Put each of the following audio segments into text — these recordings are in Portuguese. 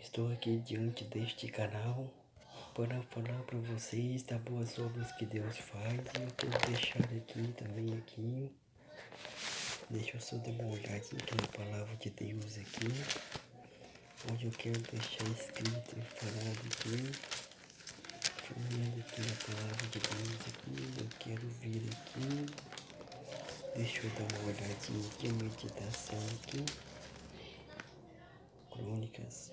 Estou aqui diante deste canal para falar para vocês das boas obras que Deus faz. Eu vou deixar aqui. Deixa eu só dar uma olhadinha aqui na palavra de Deus aqui. Onde eu quero deixar escrito e falado aqui. Falando aqui na palavra de Deus aqui. Eu quero vir aqui. Deixa eu dar uma olhadinha aqui, a meditação aqui. Crônicas.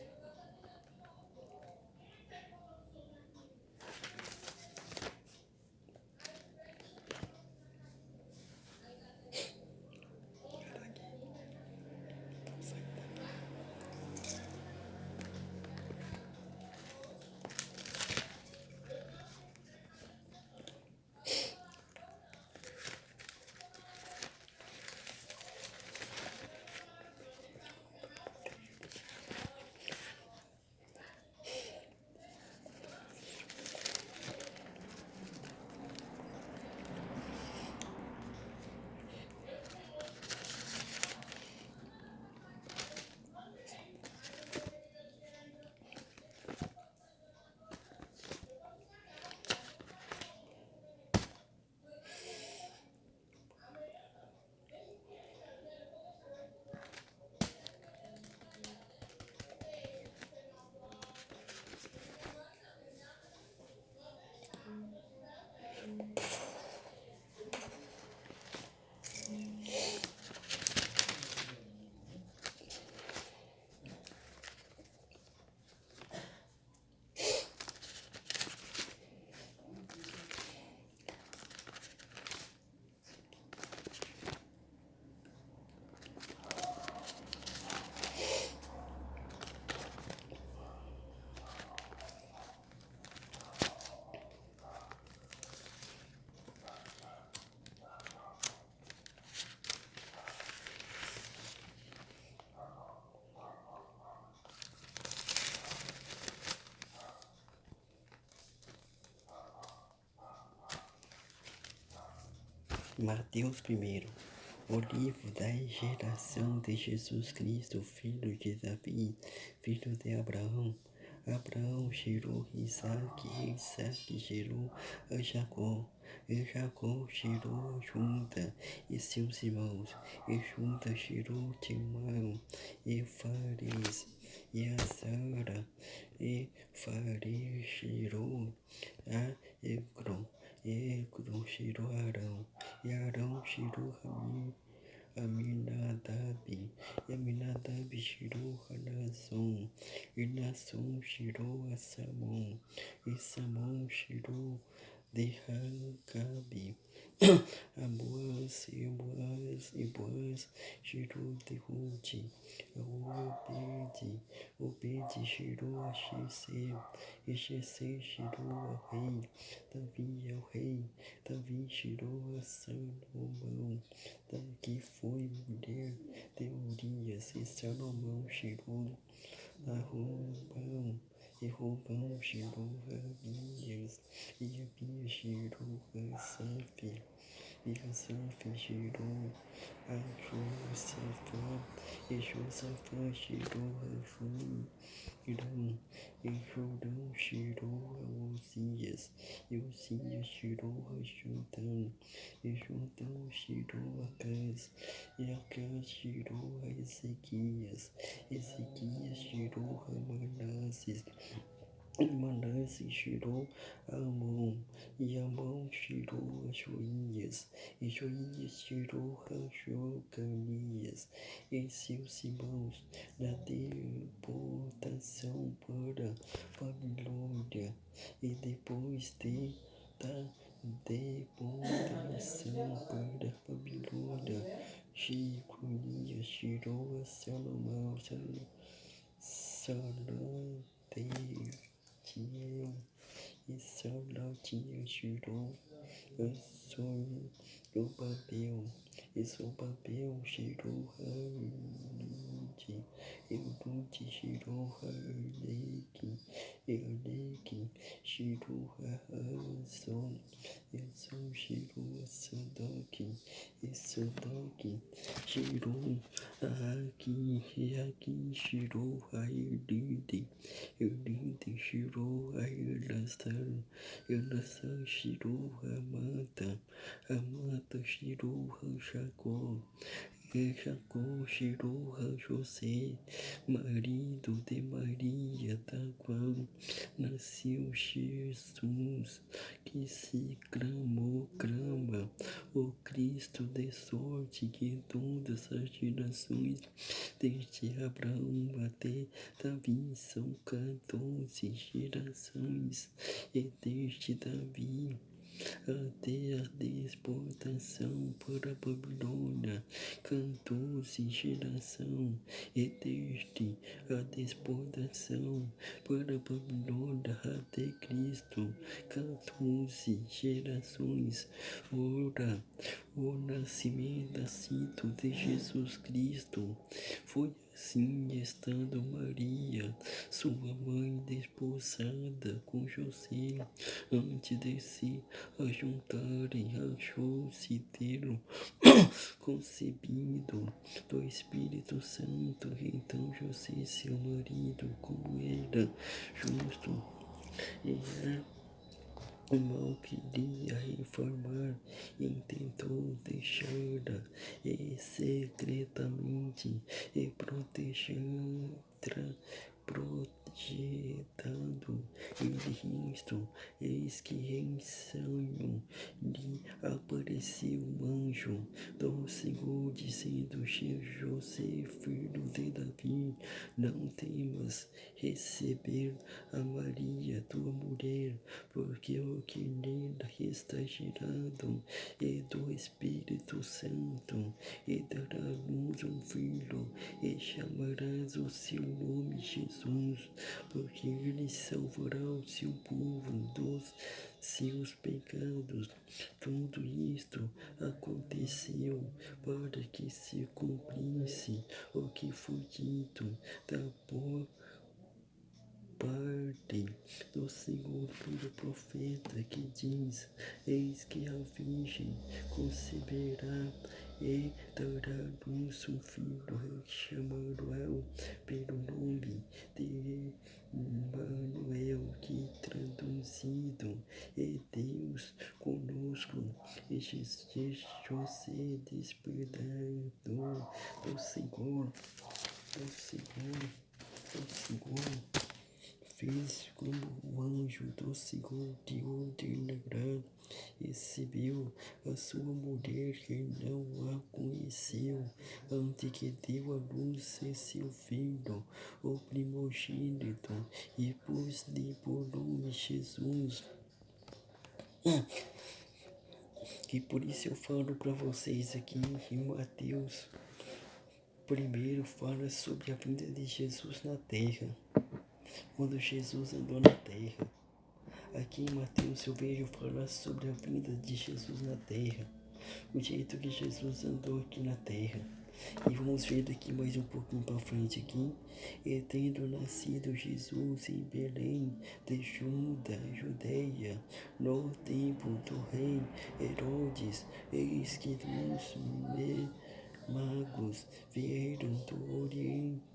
Mateus 1, o livro da geração de Jesus Cristo, filho de Davi, filho de Abraão. Abraão gerou Isaac, Isaac gerou a Jacó, e Jacó gerou a Juda e seus irmãos, e Juda gerou Timão, e Fares, e Azara, e Fares gerou a Ecrom. Ecrom gerou Arão, e Arão gerou Aminadab, e Aminadab gerou a Naasson, e Naasson gerou a Salmão, e Salmão gerou de Racabe, a Boaz, e Boaz gerou de Rude, a Obed gerou a Jessé, e Jessé gerou ao rei Davi gerou a Salomão, que foi mulher de Urias, e Salomão gerou a Robão, e Robão gerou a Abias, e Abias gerou a Asaf, e Asaf gerou a Josafá, e Josafá gerou a Jorão, e Jorão gerou a Uzias, e Uzias gerou a Jotão, e Jotão gerou a Acaz, e Acaz gerou a Ezequias, Ezequias gerou a Manasses, e Manassés gerou a Amon, e Amon gerou a Joias, e Joias gerou a Jocanias, e seus irmãos, na deportação para Babilônia, e depois da deportação para Babilônia, Jeconias gerou a Salomão, Salatiel, e Salatiel gerou a Zorobabel, e Zorobabel gerou a Eude, Eude, Shiroha, Euleki, Shiroha, Son, eu sou Shiro, Sodoki, Sodoki, Shiro, Aki, Shiro, Eulide, Shiro, Elastan, Shiro, Amata, Shiro, Shako, Jacó, Shiroha, José, marido de Maria, da qual nasceu Jesus, que se clama, o Cristo de sorte que todas as gerações, desde Abraão até Davi, são 14 gerações, e desde Davi até a deportação para a Babilônia, 14 geração, e desde a deportação para a Babilônia até Cristo, 14 gerações. Ora, o nascido de Jesus Cristo foi assim, estando Maria, sua mãe, desposada com José, antes de se ajuntarem, achou-se ter concebido do Espírito Santo. Então José, seu marido, como era justo, era o mal queria reformar, intentou deixá-la secretamente e projetando ele isto, eis que em sonho lhe apareceu um anjo do Senhor, dizendo: José, filho de Davi, não temas receber a Maria, tua mulher, porque o que nela está gerado é do Espírito Santo, e dará à luz um filho, e chamarás o seu nome Jesus, porque ele salvará o seu povo dos seus pecados. Tudo isto aconteceu para que se cumprisse o que foi dito da boa parte do Senhor pelo profeta, que diz: eis que a Virgem conceberá e dará à luz um filho, chamará-o pelo nome de Emmanuel, que traduzido é Deus conosco. E José, despertado do Senhor, fez como o anjo do Senhor te ordenará. Recebeu a sua mulher, que não a conheceu, antes que deu à luz seu filho, o primogênito, e pôs-lhe por nome Jesus. E por isso eu falo para vocês aqui em Mateus, primeiro fala sobre a vinda de Jesus na terra, quando Jesus andou na terra. Aqui em Mateus eu vejo falar sobre a vinda de Jesus na terra, o jeito que Jesus andou aqui na terra. E vamos ver daqui mais um pouquinho para frente aqui. E tendo nascido Jesus em Belém de Judeia, no tempo do rei Herodes, eis que os magos vieram do Oriente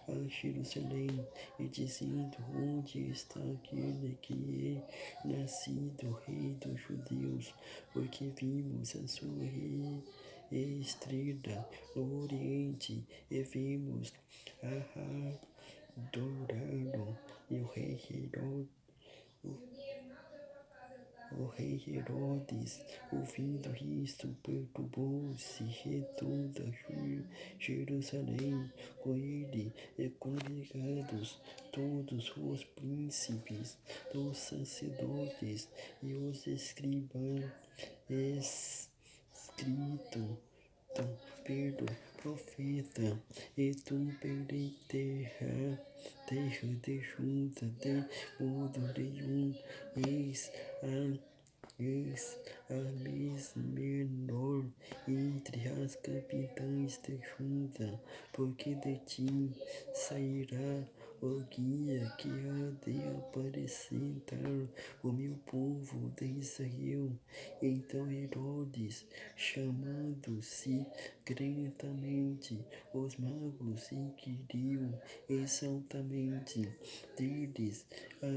a Jerusalém, e dizendo: onde está aquele que é nascido Rei dos Judeus? Porque vimos a sua estrela no Oriente, e vimos adorá-lo. E o rei Herodes, ouvindo isto, perturbou-se, e toda Jerusalém com ele, e congregados todos os príncipes dos sacerdotes e os escribas, escrito pelo profeta: e tu, Belém, terra de Judá, de modo nenhum eis a És a mesa menor entre as capitães de Judá, porque de ti sairá o guia que há de apacentar o meu povo de Israel. Então Herodes, chamando secretamente os magos, inquiriu exatamente deles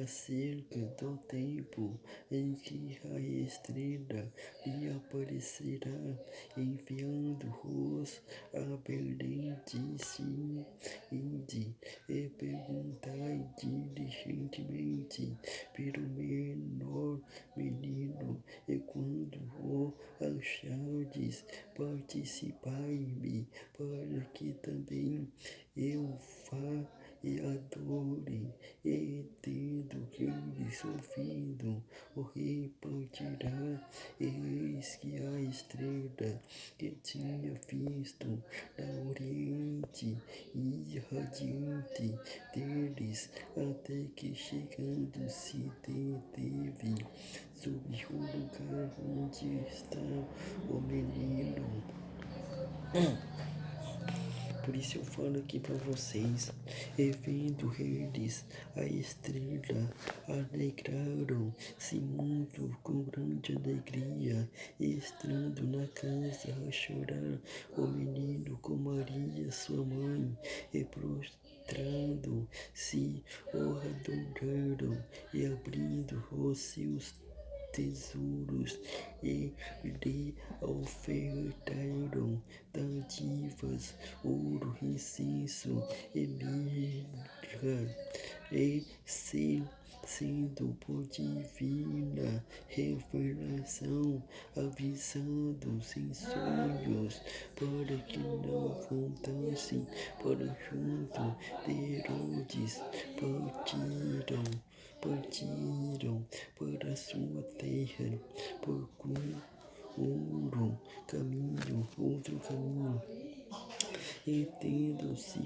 acerca do tempo em que a estrela lhe aparecerá, enviando-os a Belém, disse: Ide e perguntai diligentemente pelo menor menino, e quando o achardes, participai-me, para que também eu vá e adore. E tendo eles ouvido, o rei partirá, e eis que a estrela que tinha visto da oriente ia radiante deles, até que chegando se deteve sobre o lugar onde está o menino. Por isso eu falo aqui para vocês, e vendo eles a estrela, alegraram-se muito com grande alegria, e estando na casa a chorar o menino com Maria sua mãe, e prostrando-se o adoraram, e abrindo os seus tesouros, e lhe ofertaram dádivas, ouro, incenso e mirra, e sendo por divina revelação avisados em sonhos, para que não voltassem para junto de Herodes, partiram para a sua terra por outro caminho, e tendo-se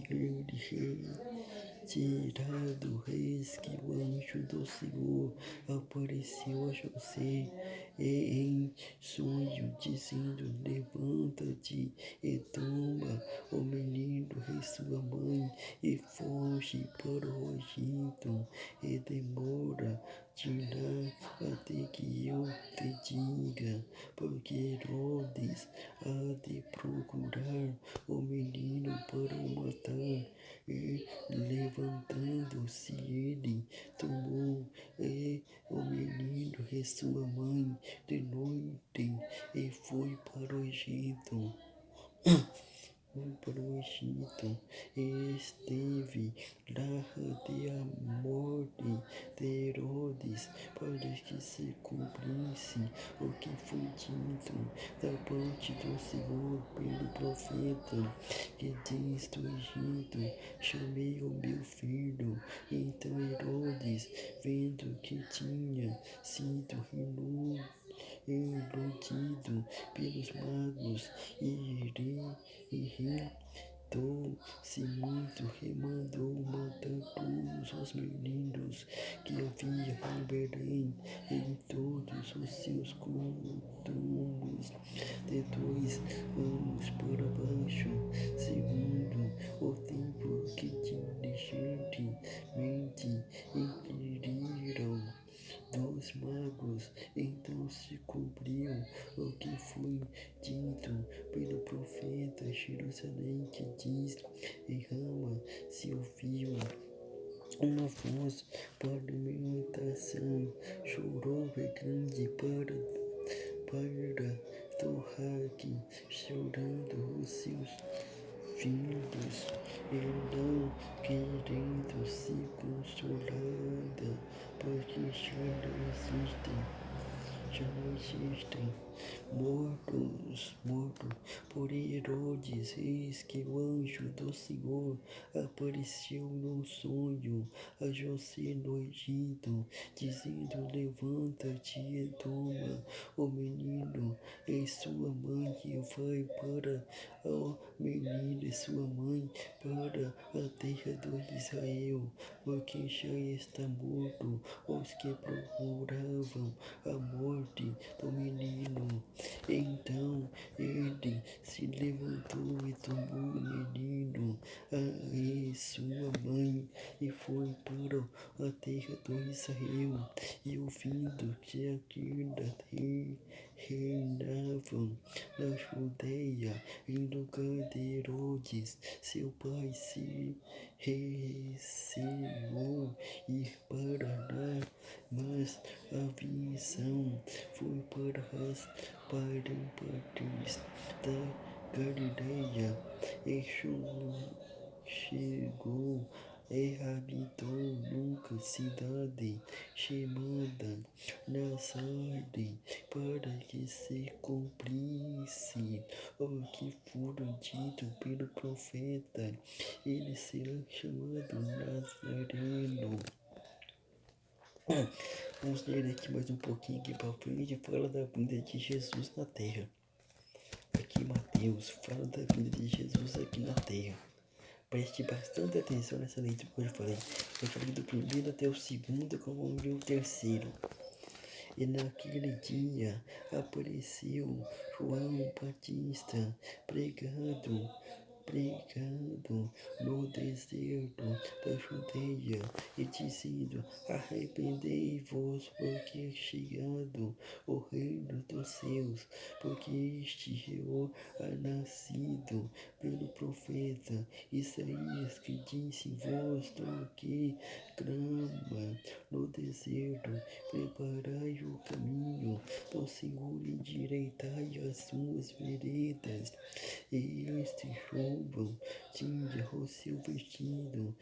retirado, eis que o anjo do Senhor apareceu a José, e em sonho, dizendo: Levanta-te e toma o menino e sua mãe, e foge para o Egito, e demora-te lá até que eu te diga, porque Herodes há de procurar o menino para o matar. E levantando-se ele, tomou o menino e sua mãe de noite, e foi para o Egito. Para o Egito, e esteve lá até a morte de Herodes, para que se cumprisse o que foi dito da parte do Senhor pelo profeta, que diz do Egito: chamei o meu filho. Então Herodes, vendo que tinha sido iludido pelos magos, irritou-se muito, e mandou matar todos os meninos que havia em Belém, em todos os seus cômodos, de 2 anos para baixo, segundo o tempo que diligentemente inquiriram dos magos. Então se cumpriu o que foi dito pelo profeta. Jerusalém, que diz: em Rama se ouviu uma voz para lamentação, chorou é grande para Torraque, chorando os seus filhos, e não querendo se consolada, porque já não existem. morto por Herodes. Eis que o anjo do Senhor apareceu no sonho a José no Egito, dizendo: levanta-te e toma o menino e sua mãe e vai para o menino e sua mãe para a terra do Israel, porque já está morto os que procuravam a morte do menino. Então ele se levantou e tomou o menino e sua mãe e foi para a terra do Israel. E ouvindo que aquele rei reinavam na Judeia, em lugar de Herodes, seu pai, se receou ir para lá, mas a visão foi para as partes da Galileia e chegou e habitou numa cidade chamada Nazaré, para que se cumprisse o que fora dito pelo profeta: ele será chamado Nazareno. Vamos ler aqui mais um pouquinho aqui para frente. Fala da vinda de Jesus na terra. Aqui Mateus fala da vinda de Jesus aqui na terra. Preste bastante atenção nessa leitura que eu falei. Eu falei do primeiro até o segundo, como o terceiro. E naquele dia apareceu João Batista pregando no deserto da Judeia e dizendo: arrependei-vos, porque é chegado o reino dos céus, porque este é o nascido pelo profeta Isaías, que disse: voz do que clama no deserto, preparai o caminho do Senhor, endireitai as suas veredas. E este João tinha o seu vestido,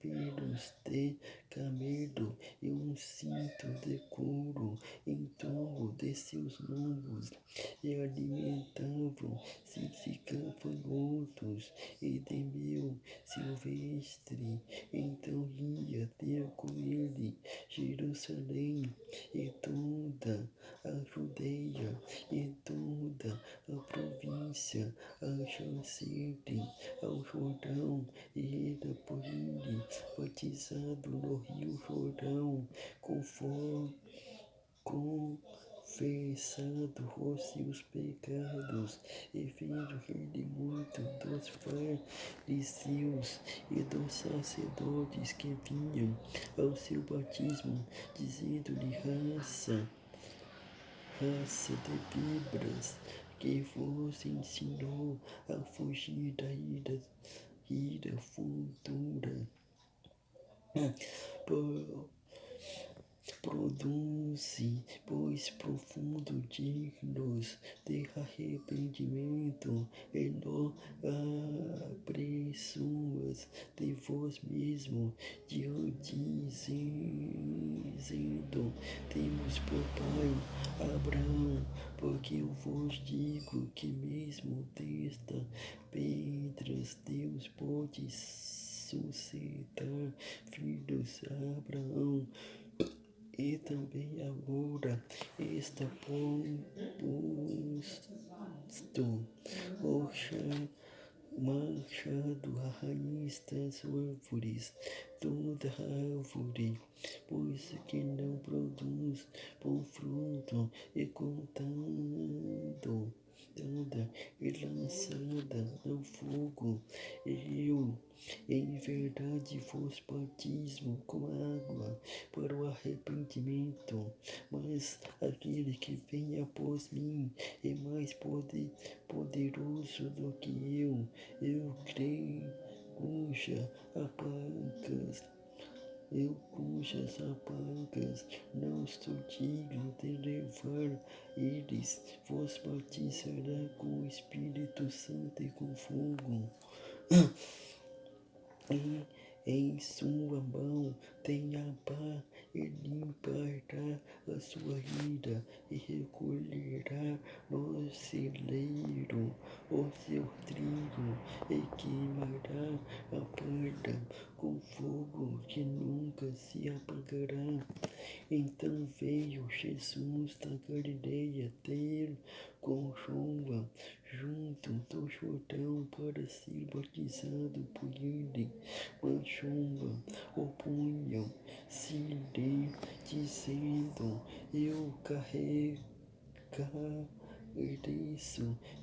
pelos de camelo e um cinto de couro em torno de seus lombos, e alimentavam-se de gafanhotos e de mel silvestre. Então ia ter com ele Jerusalém e toda a Judeia e toda a província adjacente ao Jordão, e era por ele batizado no rio Jordão, conforme confessado os seus pecados, e vendo ele muito dos fariseus e dos sacerdotes que vinham ao seu batismo, dizendo-lhe: raça de víboras, que vos ensinou a fugir da ira futura. Produze, pois, profundo dignos de arrependimento, e não apressuas de vós mesmo, dizendo: temos por pai Abraão, porque eu vos digo que mesmo desta pedras Deus pode suscitar filhos a Abraão. E também agora está posto o machado à raiz das árvores. Toda árvore, pois que não produz bom fruto, e cortada e lançada ao fogo. Eu, em verdade, vos batismo com água para o arrependimento, mas aquele que vem após mim é mais poderoso do que eu creio, cujas apagas não estou digno de levar. Eles vos batizará com o Espírito Santo e com fogo. E Em sua mão tem a pá, e limpará a sua ira, e recolherá no celeiro o seu trigo, e queimará a palha com fogo que nunca se apagará. Então veio Jesus da Galileia ter com João junto do Jordão para ser batizado por ele. Mas João opunha-se-lhe, dizendo: Eu careço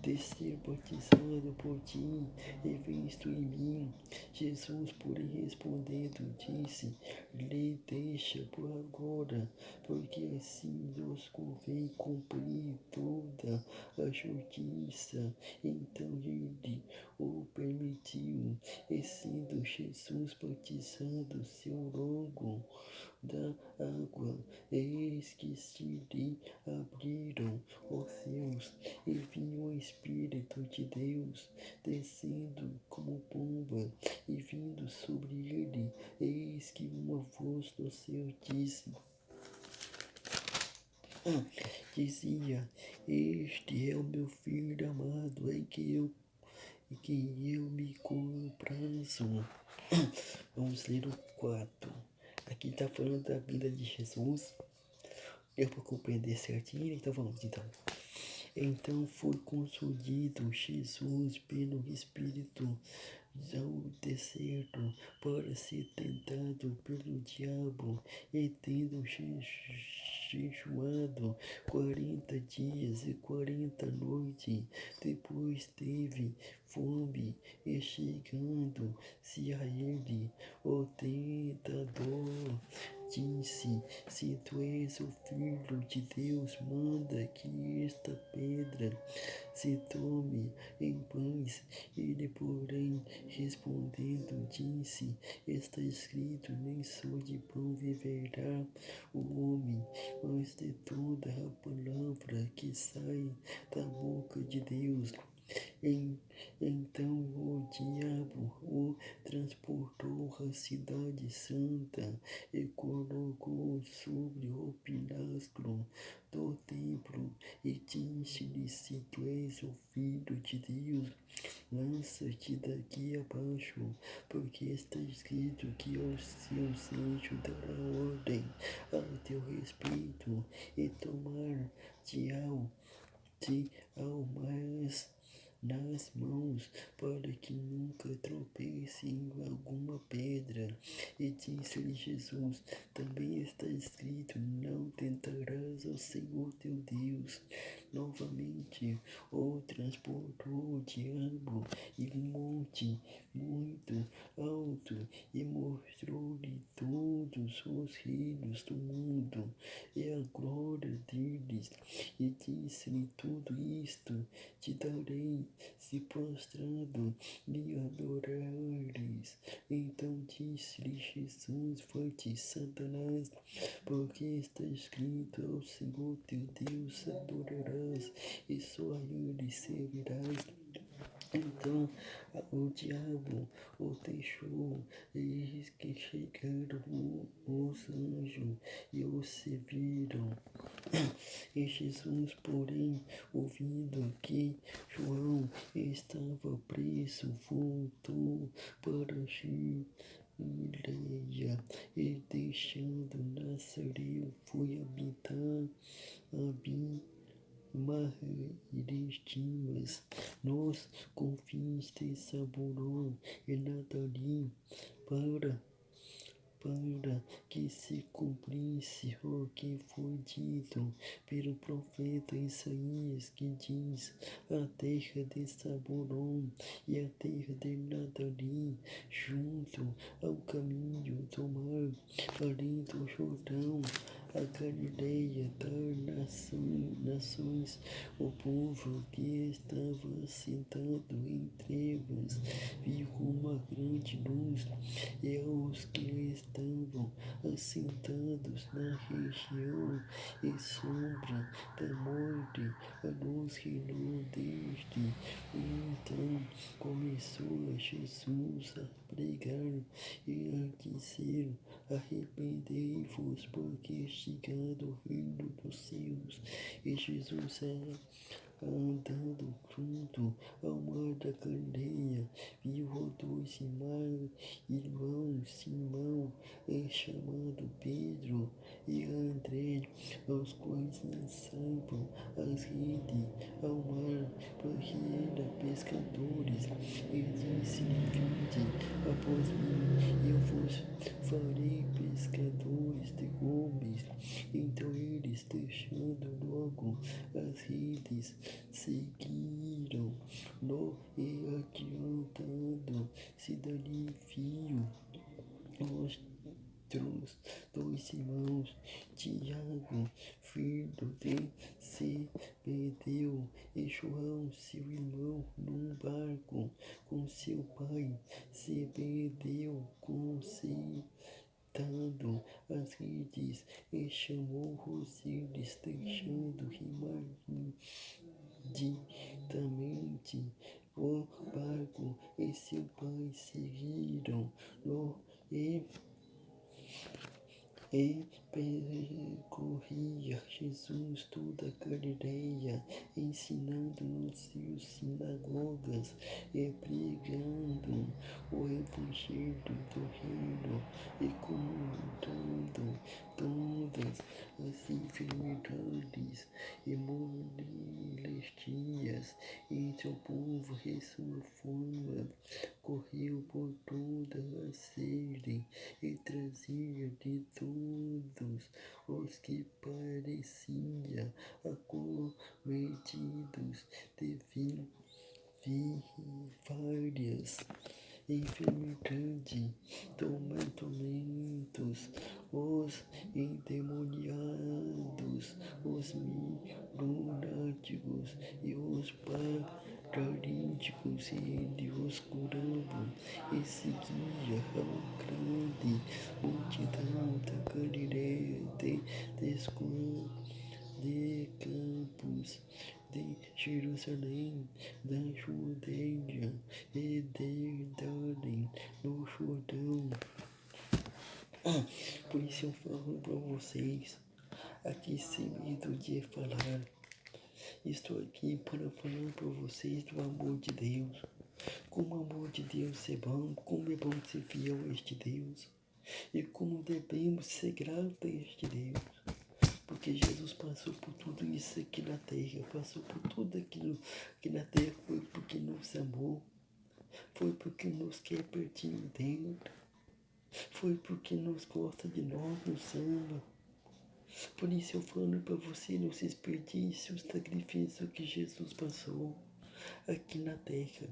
de ser batizado por ti, e vens tu em mim. Jesus, porém, respondendo, disse-lhe: Deixa por agora, porque assim nos convém cumprir toda a justiça. Então ele o permitiu, e sendo Jesus batizado, seu logo da água, eis que se lhe abriram os céus, e viu o Espírito de Deus descendo como pomba e vindo sobre ele. Eis que uma voz do céu dizia: Este é o meu filho amado, em que eu me comprazo. Vamos ler o 4. Aqui está falando da vida de Jesus. Eu vou compreender certinho, então vamos então. Então foi concedido Jesus pelo Espírito ao deserto para ser tentado pelo diabo, e tendo jejuado 40 dias e 40 noites, depois teve fome, e chegando-se a ele o tentador disse: Se tu és o Filho de Deus, manda que esta pedra se torne em pães. Ele, porém, respondendo, disse: Está escrito: Nem só de pão viverá o homem, mas de toda a palavra que sai da boca de Deus. Então o diabo o transportou à cidade santa e colocou sobre o pináculo do templo, e disse-lhe: Se tu és o Filho de Deus, lança-te daqui abaixo, porque está escrito que aos seus anjos dará ordem ao teu respeito, e tomar-te-ao mais nas mãos, para que nunca tropece em alguma pedra. E disse-lhe Jesus: Também está escrito: Não tentarás ao Senhor teu Deus. Novamente o transportou o diabo em um monte muito alto, e mostrou-lhe todos os reinos do mundo e a glória deles, e disse-lhe: Tudo isto te darei, se prostrado me adorares. Então disse-lhe Jesus: Vai-te, Satanás, porque está escrito: Ao Senhor teu Deus adorarás, e só a ele servirás. Então o diabo o deixou, e eis que chegaram os anjos e o serviram. E Jesus, porém, ouvindo que João estava preso, voltou para Galileia, e deixando Nazaré, foi habitar Marestimas, nos confins de Zabulon e Naftali, para que se cumprisse o que foi dito pelo profeta Isaías, que diz: A terra de Zabulon e a terra de Naftali, junto ao caminho do mar, além do Jordão, a Galileia das nações. O povo que estava sentado em trevas viu uma grande luz, e aos que estavam assentados na região e sombra da morte, a luz reinou desde então. Começou a Jesus a pregar e a dizer: arrependei-vos, porque é chegado o reino dos céus. E Jesus andando junto ao mar da Galileia, viu dois irmãos, Simão, chamado Pedro, e André, os quais lançavam as redes ao mar, porque eram pescadores. E disse-lhe: vinde após mim, e eu vos farei pescadores de homens. Então eles, deixando logo as redes, seguiram-no, e adiantando-se dali viu os outros dois irmãos, Tiago, filho de Zebedeu, e João, seu irmão, num barco com seu pai Zebedeu, consertando as redes, e chamou-os eles, deixando imediatamente o barco e seu pai seguiram-no, e percorria Jesus toda a Galileia, ensinando nas suas sinagogas e pregando o evangelho do reino, e comandando todas as enfermidades e molestias entre o povo. E sua fama correu por toda a Síria, e trazia de todos os que pareciam acometidos de várias enfermidades, tormentos, os endemoniados, os lunáticos e os paralíticos, e ele os curava. E seguia a grande multidão da Galileia, de Campos, de Jerusalém, da Judeia e de Darém, no Jordão. Por isso eu falo para vocês, aqui sem medo de falar. Estou aqui para falar para vocês do amor de Deus. Como o amor de Deus é bom, como é bom ser fiel a este Deus. E como devemos ser gratos a este Deus. Porque Jesus passou por tudo isso aqui na terra, passou por tudo aquilo aqui na terra, foi porque nos amou, foi porque nos quer pertinho dele, foi porque nos gosta de nós, nos ama. Por isso eu falo para você, não se desperdice o sacrifício que Jesus passou aqui na terra.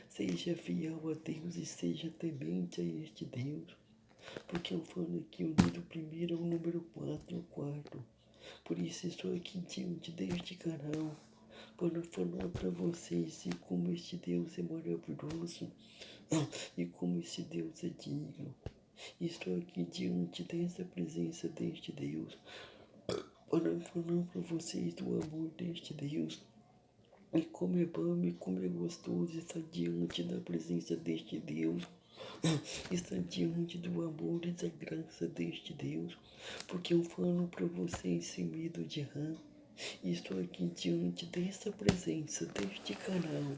Seja fiel a Deus e seja temente a este Deus. Porque eu falo aqui o número primeiro, o número 4, o quarto. Por isso estou aqui diante deste canal para falar para vocês e como este Deus é maravilhoso e como este Deus é digno. Estou aqui diante dessa presença deste Deus para falar para vocês do amor deste Deus. E como é bom e como é gostoso estar diante da presença deste Deus. Estar diante do amor e da graça deste Deus. Porque eu falo para vocês sem medo de errar. Estou aqui diante dessa presença, deste canal,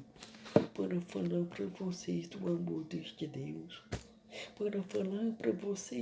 para falar para vocês do amor deste Deus. Para falar para vocês